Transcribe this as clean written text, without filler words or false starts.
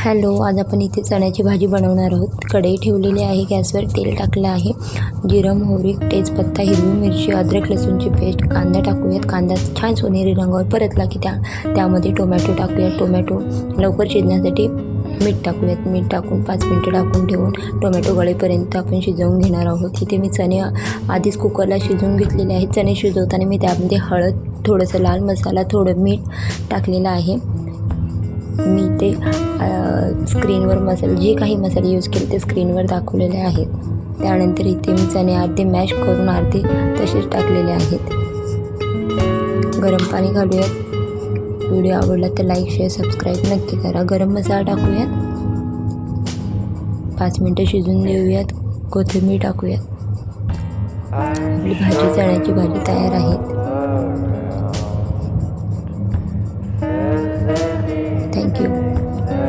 Hello, आज आपण इथे चण्याची भाजी बनवणार आहोत. कढई ठेवलेली आहे, गॅसवर तेल टाकलं आहे. जिरं, मोहरी, तेजपत्ता, हिरवी मिरची, अद्रक लसूणची पेस्ट, कांदा टाकूयात. कांदा छान सोनेरी रंगावर परतला की त्यामध्ये टोमॅटो टाकूयात. टोमॅटो लवकर शिजण्यासाठी मीठ टाकूयात. मीठ टाकून 5 मिनटं टाकून ठेवून टोमॅटो गळेपर्यंत आपण शिजवून घेणार आहोत. इथे मी चणे आधीच कुकरला शिजवून घेतलेले आहेत. चणे शिजवताना मी त्यामध्ये हळद, थोडंसं लाल मसाला, थोडं मीठ टाकलेलं आहे. मी ते स्क्रीनवर मसाले जे काही मसाले यूज केले ते स्क्रीनवर दाखवलेले आहेत. त्यानंतर इथे मी चणे अर्धे मॅश करून अर्धे तसेच टाकलेले आहेत. गरम पाणी घालूयात. व्हिडिओ आवडला तर लाईक, शेअर, सबस्क्राईब नक्की करा. गरम मसाला टाकूयात. 5 मिनटं शिजून देऊयात. कोथिंबीर टाकूयात. आपली चण्याची भाजी तयार आहे.